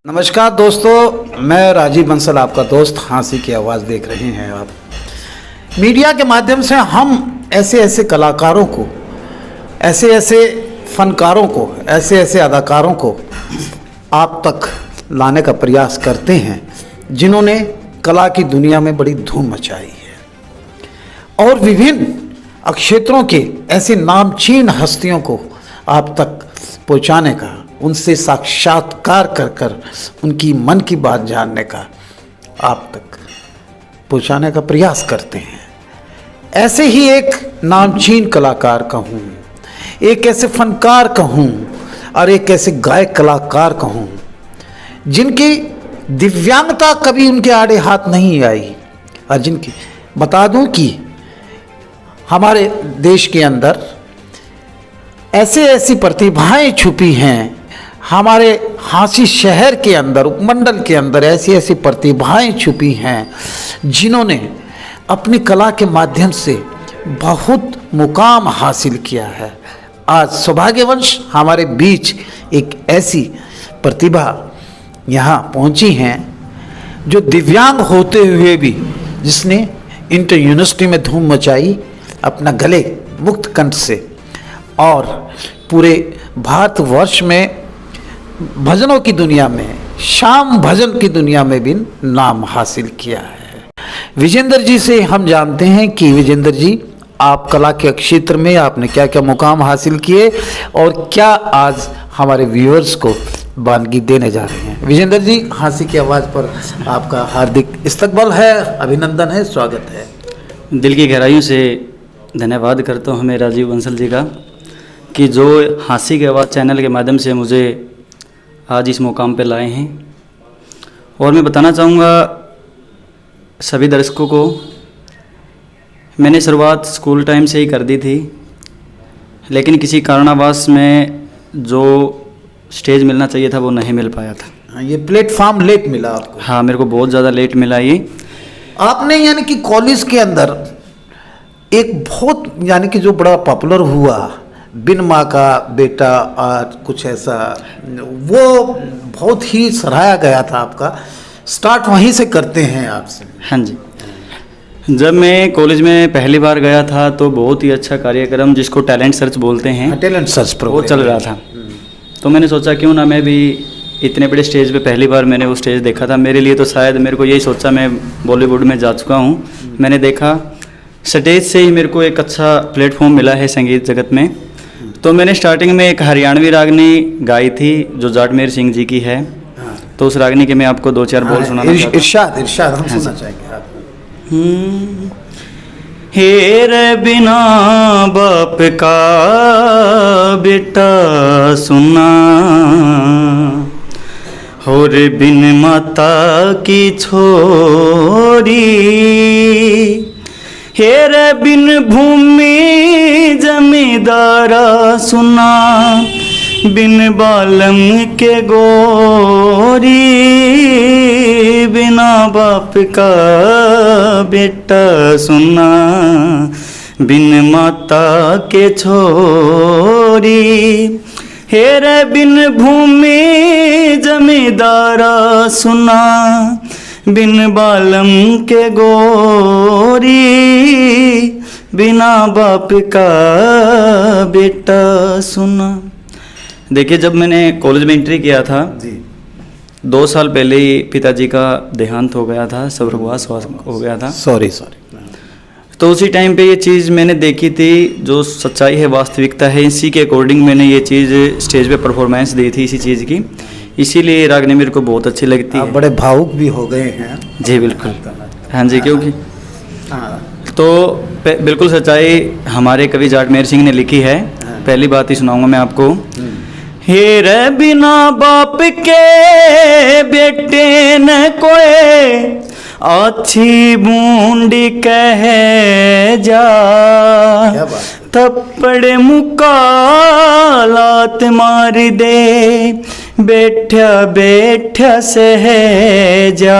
नमस्कार दोस्तों, मैं राजीव बंसल आपका दोस्त। हाँसी की आवाज़ देख रहे हैं आप। मीडिया के माध्यम से हम ऐसे ऐसे कलाकारों को, ऐसे ऐसे फनकारों को, ऐसे ऐसे अदाकारों को आप तक लाने का प्रयास करते हैं जिन्होंने कला की दुनिया में बड़ी धूम मचाई है, और विभिन्न क्षेत्रों के ऐसे नामचीन हस्तियों को आप तक पहुंचाने का, उनसे साक्षात्कार कर कर उनकी मन की बात जानने का, आप तक पहुंचाने का प्रयास करते हैं। ऐसे ही एक नामचीन कलाकार कहूँ, एक ऐसे फनकार कहूँ और एक ऐसे गायक कलाकार कहूँ जिनकी दिव्यांगता कभी उनके आड़े हाथ नहीं आई, और जिनकी बता दूं कि हमारे देश के अंदर ऐसे ऐसी प्रतिभाएं छुपी हैं, हमारे हाँसी शहर के अंदर, उपमंडल के अंदर ऐसी ऐसी प्रतिभाएं छुपी हैं जिन्होंने अपनी कला के माध्यम से बहुत मुकाम हासिल किया है। आज सौभाग्यवंश हमारे बीच एक ऐसी प्रतिभा यहाँ पहुँची हैं जो दिव्यांग होते हुए भी, जिसने इंटर यूनिवर्सिटी में धूम मचाई अपना गले मुक्त कंठ से, और पूरे भारतवर्ष में भजनों की दुनिया में, शाम भजन की दुनिया में भी नाम हासिल किया है। विजेंद्र जी से हम जानते हैं कि विजेंद्र जी, आप कला के क्षेत्र में आपने क्या क्या मुकाम हासिल किए और क्या आज हमारे व्यूअर्स को वानगी देने जा रहे हैं। विजेंद्र जी, हाँसी की आवाज़ पर आपका हार्दिक इस्तकबाल है, अभिनंदन है, स्वागत है। दिल की गहराइयों से धन्यवाद करता हूँ हमें राजीव बंसल जी का, कि जो हाँसी की आवाज़ चैनल के माध्यम से मुझे आज इस मुकाम पे लाए हैं। और मैं बताना चाहूँगा सभी दर्शकों को, मैंने शुरुआत स्कूल टाइम से ही कर दी थी, लेकिन किसी कारणवश में जो स्टेज मिलना चाहिए था वो नहीं मिल पाया था। ये प्लेटफॉर्म लेट मिला आपको? हाँ, मेरे को बहुत ज़्यादा लेट मिला ये। आपने यानी कि कॉलेज के अंदर एक बहुत, यानी कि जो बड़ा पॉपुलर हुआ, बिन माँ का बेटा और कुछ ऐसा, वो बहुत ही सराहा गया था। आपका स्टार्ट वहीं से करते हैं आपसे? हाँ जी, जब मैं कॉलेज में पहली बार गया था तो बहुत ही अच्छा कार्यक्रम, जिसको टैलेंट सर्च बोलते हैं, टैलेंट सर्च वो चल रहा था। तो मैंने सोचा क्यों ना मैं भी इतने बड़े स्टेज पे पहली बार मैंने वो स्टेज देखा था। मेरे लिए तो शायद, मेरे को यही सोचा, मैं बॉलीवुड में जा चुका हूँ। मैंने देखा स्टेज से ही मेरे को एक अच्छा प्लेटफॉर्म मिला है संगीत जगत में। तो मैंने स्टार्टिंग में एक हरियाणवी रागनी गाई थी जो जाटमेर सिंह जी की है। तो उस रागनी के मैं आपको दो चार बोल सुनाना चाहता हूँ। इरशाद इरशाद हम सुनना चाहेंगे आप। हेरे बिना बाप का बेटा सुना, और बिन माता की छोरी, हेरे बिन भूमि जमींदारा सुना, बिन बालम के गोरी, बिना बाप का बेटा सुना, बिन माता के छोरी, हेरे बिन भूमि जमींदारा सुना, बिन बालम के गोरी, बिना बाप का बेटा सुना। देखिए, जब मैंने कॉलेज में एंट्री किया था जी, 2 साल पहले ही पिताजी का देहांत हो गया था, स्वर्गवास हो गया था। सॉरी। तो उसी टाइम पे ये चीज़ मैंने देखी थी, जो सच्चाई है, वास्तविकता है, इसी के अकॉर्डिंग मैंने ये चीज़ स्टेज पे परफॉर्मेंस दी थी इसी चीज़ की। इसीलिए रागनी मेरे को बहुत अच्छी लगती है। बड़े भावुक भी हो गए हैं जी? बिल्कुल। हाँ जी, क्योंकि तो बिल्कुल सच्चाई हमारे कवि जाटमेर सिंह ने लिखी है। पहली बात ही सुनाऊंगा मैं आपको। हेरे बिना बाप के बेटे न कोई, अच्छी बूंदी कह जा, थप्पड़ मुका लात मार दे, बैठा बैठा सहजा,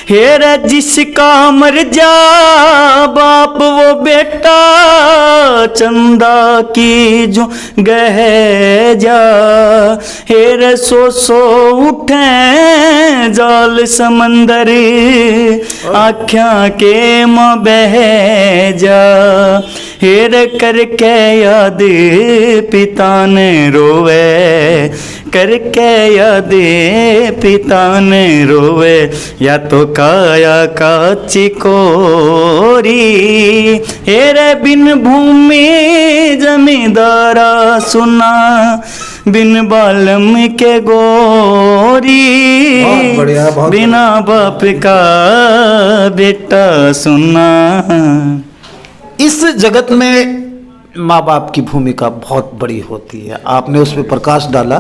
हेरा जिसका मर जा बाप वो बेटा, चंदा की जो गह जा, हेरा सो उठे जाल समंदर, आख्या के माँ बह जा, हेर करके याद पिता ने रोवे, करके याद पिता ने रोवे, या तो काया काची कोरी, हेरे बिन भूमि जमींदारा सुना, बिन बालम के गोरी, बहुत बढ़िया, बहुत बिना बाप का बेटा सुना। इस जगत में माँ बाप की भूमिका बहुत बड़ी होती है, आपने उस पर प्रकाश डाला।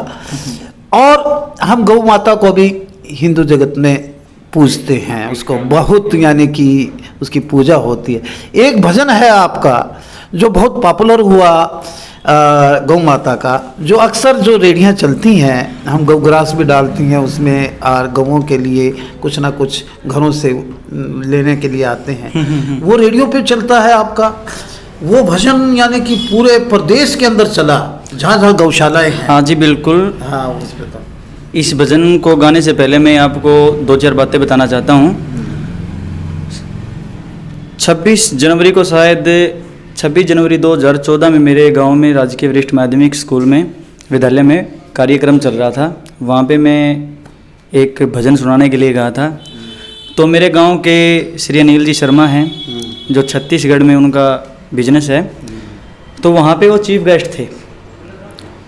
और हम गौ माता को भी हिंदू जगत में पूजते हैं, उसको बहुत यानी कि उसकी पूजा होती है। एक भजन है आपका जो बहुत पॉपुलर हुआ गौ माता का, जो अक्सर जो रेडियाँ चलती हैं, हम गौग्रास भी डालती हैं उसमें, और गौओं के लिए कुछ ना कुछ घरों से लेने के लिए आते हैं, वो रेडियो पे चलता है आपका वो भजन, यानी कि पूरे प्रदेश के अंदर चला जहाँ जहाँ गौशालाएँ हैं। हाँ जी बिल्कुल। हाँ, उस पे तो इस भजन को गाने से पहले मैं आपको 2-4 बातें बताना चाहता हूँ। 26 जनवरी को शायद 26 जनवरी 2014 में मेरे गांव में राजकीय वरिष्ठ माध्यमिक स्कूल में विद्यालय में कार्यक्रम चल रहा था। वहाँ पे मैं एक भजन सुनाने के लिए गया था। तो मेरे गांव के श्री अनिल जी शर्मा हैं, जो छत्तीसगढ़ में उनका बिजनेस है, तो वहाँ पे वो चीफ गेस्ट थे।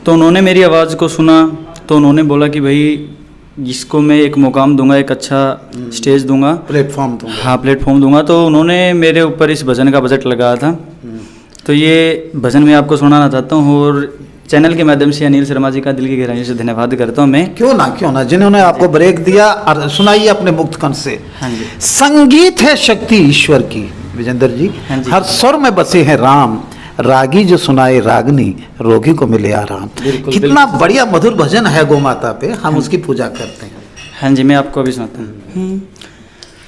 तो उन्होंने मेरी आवाज़ को सुना, तो उन्होंने बोला कि भाई जिसको मैं एक मुकाम दूंगा, एक अच्छा स्टेज दूंगा, प्लेटफॉर्म दूंगा। हाँ प्लेटफॉर्म दूंगा। तो उन्होंने मेरे ऊपर इस भजन का बजट लगाया था। तो ये भजन मैं आपको सुनाना चाहता हूँ और चैनल के माध्यम से अनिल शर्मा जी का दिल की गहराई से धन्यवाद करता हूँ मैं। क्यों ना जिन्होंने आपको ब्रेक दिया, और सुनाइए अपने मुक्त कंठ से। हाँ जी। संगीत है शक्ति ईश्वर की विजेंद्र जी, हाँ जी। हर स्वर में बसे हैं राम, रागी जो सुनाए रागनी, रोगी को मिले आराम। बिल्कुल, कितना बढ़िया मधुर भजन है गौ माता पे, हम उसकी पूजा करते हैं। हाँ जी, मैं आपको अभी सुनाता हूँ।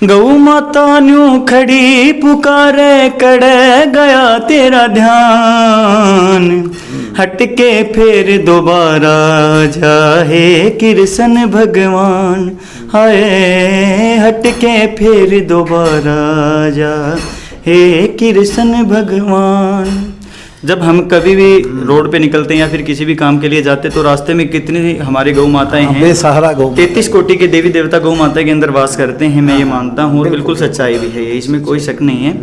गौ माता न्यू खड़ी पुकारे, कड़े गया तेरा ध्यान, हटके फिर दोबारा जाहे कृष्ण भगवान, हाय हटके फिर दोबारा जा हे कृष्ण भगवान। जब हम कभी भी रोड पे निकलते हैं या फिर किसी भी काम के लिए जाते तो रास्ते में कितनी हमारी गौ माताएं हैं, बेसहारा गौ, 33 कोटि के देवी देवता गौ माता के अंदर वास करते हैं, मैं ये मानता हूँ और बिल्कुल सच्चाई भी है ये, इसमें कोई शक नहीं है।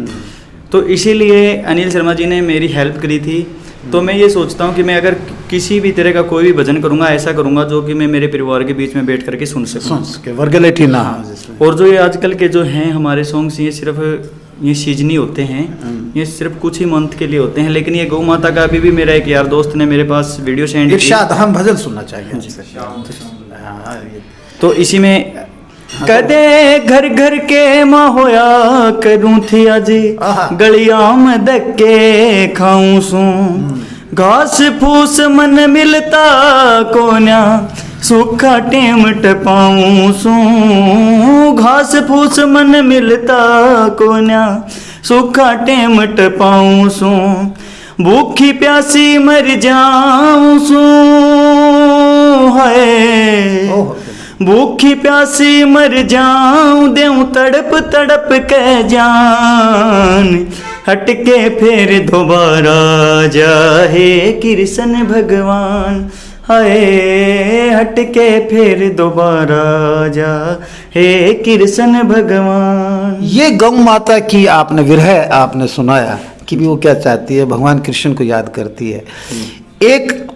तो इसीलिए अनिल शर्मा जी ने मेरी हेल्प करी थी। तो मैं ये सोचता हूँ कि मैं अगर किसी भी तरह का कोई भी भजन करूँगा, ऐसा करूँगा जो कि मैं मेरे परिवार के बीच में बैठ करके सुन सकूँ, वर्गलेठी ना। और जो ये आजकल के जो हैं हमारे सॉन्ग्स, ये सिर्फ ये सीजनी होते हैं, ये सिर्फ कुछ ही मंथ के लिए होते हैं। लेकिन ये गौ माता का अभी भी मेरा एक यार दोस्त ने मेरे पास वीडियो सेंड की, इरशाद हम भजन सुनना चाहिए। तो इसी में कदे घर घर के माँ होया करूँ थी अजी, गलियां में धक्के खाऊं सू, घास फूस मन मिलता कोन्या, सूखा टेम टपाऊं सू, घास फूस मन मिलता कोन्या, सूखा टेम टपाऊं सू, भूखी प्यासी मर जाऊं सू, हाय भूखी प्यासी मर जाऊं, देऊं तड़प तड़प के जान, हटके फिर दोबारा जाहे कृष्ण भगवान, हाय हटके फिर दोबारा जा हे कृष्ण भगवान। ये गौ माता की आपने विरह आपने सुनाया कि भी वो क्या चाहती है, भगवान कृष्ण को याद करती है। एक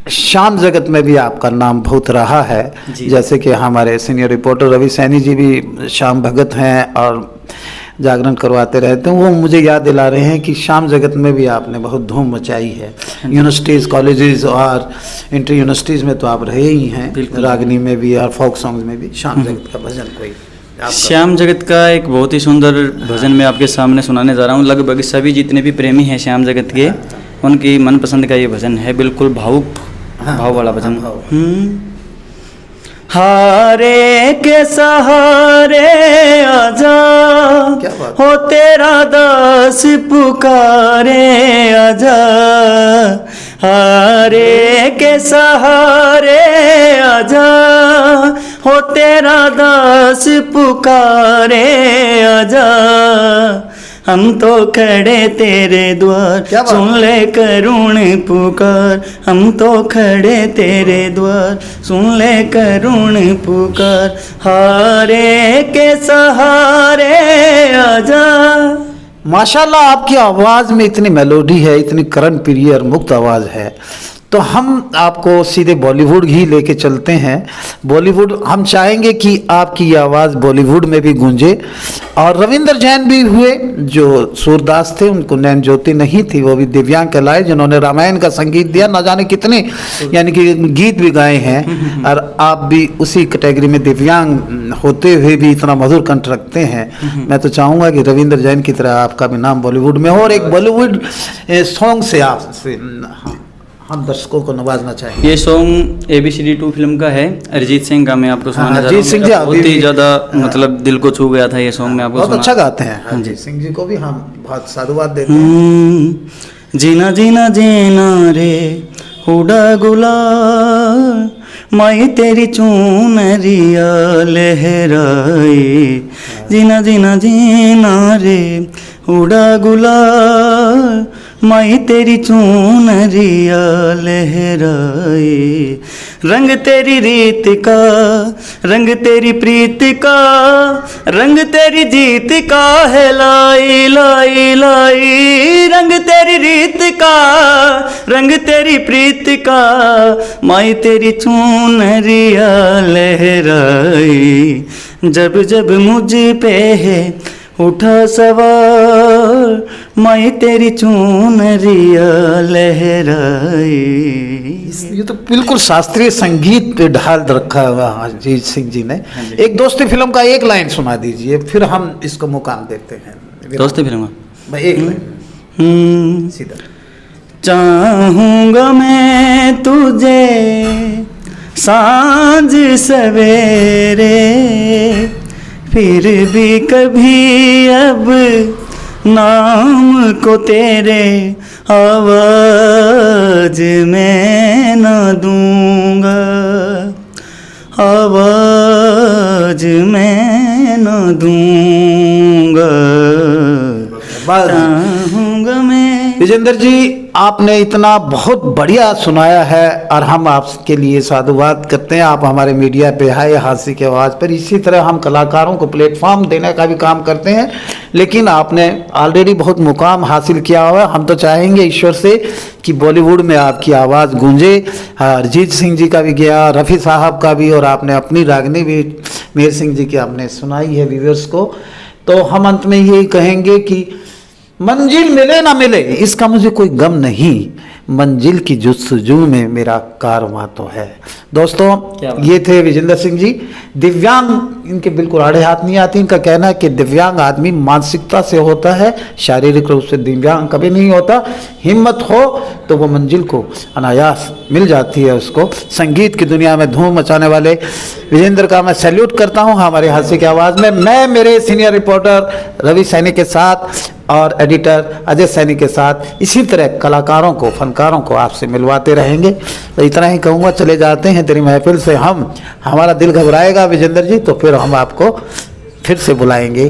श्याम जगत में भी आपका नाम बहुत रहा है, जैसे कि हमारे सीनियर रिपोर्टर रवि सैनी जी भी श्याम भगत हैं और जागरण करवाते रहते हैं। वो मुझे याद दिला रहे हैं कि श्याम जगत में भी आपने बहुत धूम मचाई है। यूनिवर्सिटीज़, कॉलेजेस और इंटर यूनिवर्सिटीज़ में तो आप रहे ही हैं, रागनी में भी और फोक सॉन्ग्स में भी। श्याम जगत का भजन कोई श्याम जगत का एक बहुत ही सुंदर भजन मैं आपके सामने सुनाने जा रहा हूँ। लगभग सभी जितने भी प्रेमी हैं श्याम जगत के, उनकी मनपसंद का ये भजन है, बिल्कुल भावुक भाव वाला भजन। भाव। हारे के सहारे आजा, क्या बात। हो तेरा दास पुकारे आजा, हारे के सहारे आजा, हो तेरा दास पुकारे आजा, हम तो खड़े तेरे द्वार, क्या बात। सुन ले करुण पुकार, हम तो खड़े तेरे द्वार, सुन ले करुण पुकार, हारे के सहारे आजा। माशाल्लाह आपकी आवाज़ में इतनी मेलोडी है, इतनी करण प्रिय और मुक्त आवाज़ है, तो हम आपको सीधे बॉलीवुड ही लेके चलते हैं। बॉलीवुड हम चाहेंगे कि आपकी ये आवाज़ बॉलीवुड में भी गूंजे। और रविंद्र जैन भी हुए जो सूरदास थे, उनको नैन ज्योति नहीं थी, वो भी दिव्यांग कहलाए, जिन्होंने रामायण का संगीत दिया, ना जाने कितने यानी कि गीत भी गाए हैं। और आप भी उसी कैटेगरी में दिव्यांग होते हुए भी इतना मधुर कंठ रखते हैं। मैं तो चाहूँगा कि रविंद्र जैन की तरह आपका भी नाम बॉलीवुड में हो और एक बॉलीवुड सॉन्ग से आपसे हम दर्शकों को नवाजना चाहेंगे। ये सॉन्ग ABCD2 फिल्म का है, अरिजीत सिंह का। मैं आपको सुनाना अरिजीत सिंह जी बहुत ही ज़्यादा मतलब दिल को छू गया था ये सॉन्ग। मैं आपको बहुत अच्छा सुना। गाते हैं अरिजीत सिंह जी को भी हम बहुत साधुवाद देते हैं। जीना जीना जीना रे उड़ा गुलाल, माई तेरी चूनरिया लहराए, जीना जीना जीना रे उड़ा गुलाल, माई तेरी चूनरिया लहराए, रंग तेरी रीत का, रंग तेरी प्रीत का, रंग तेरी जीत का है लाई लाई लाई, रंग तेरी रीत का, रंग तेरी प्रीत का, माई तेरी चूनरिया लहराए, जब जब मुझ पे है उठा सवार, माई तेरी चूनरिया लहराए। ये तो बिल्कुल शास्त्रीय संगीत पे ढाल रखा हुआ अरिजीत सिंह जी ने। एक दोस्ती फिल्म का एक लाइन सुना दीजिए, फिर हम इसको मुकाम देते हैं। दोस्ती फिल्म भाई एक लाइन सीधा। चाहूँगा मैं तुझे सांझ सवेरे, फिर भी कभी अब नाम को तेरे आवाज में न दूंगा, आवाज में न दूंगा, चाहूँगा मैं। विजेंद्र जी आपने इतना बहुत बढ़िया सुनाया है और हम आपके लिए साधुवाद करते हैं। आप हमारे मीडिया पे आए हास्य की आवाज़ पर। इसी तरह हम कलाकारों को प्लेटफॉर्म देने का भी काम करते हैं, लेकिन आपने ऑलरेडी बहुत मुकाम हासिल किया हुआ है। हम तो चाहेंगे ईश्वर से कि बॉलीवुड में आपकी आवाज़ गूंजे। अरिजीत सिंह जी का भी गया, रफ़ी साहब का भी, और आपने अपनी रागनी भी मेहर सिंह जी की आपने सुनाई है व्यूअर्स को। तो हम अंत में यही कहेंगे कि मंजिल मिले ना मिले इसका मुझे कोई गम नहीं, मंजिल की जुस्तजू में मेरा कारवां तो है। दोस्तों ये थे विजेंद्र सिंह जी। दिव्यांग इनके बिल्कुल आड़े हाथ नहीं आती। इनका कहना है कि दिव्यांग आदमी मानसिकता से होता है, शारीरिक रूप से दिव्यांग कभी नहीं होता। हिम्मत हो तो वो मंजिल को अनायास मिल जाती है उसको। संगीत की दुनिया में धूम मचाने वाले विजेंद्र का मैं सैल्यूट करता हूँ हमारे हास्य की आवाज़ में। मैं मेरे सीनियर रिपोर्टर रवि सैनी के साथ और एडिटर अजय सैनी के साथ इसी तरह कलाकारों को, फनकारों को आपसे मिलवाते रहेंगे। तो इतना ही कहूँगा, चले जाते हैं तेरी महफिल से हम। हमारा दिल घबराएगा विजेंद्र जी, तो फिर हम आपको फिर से बुलाएंगे।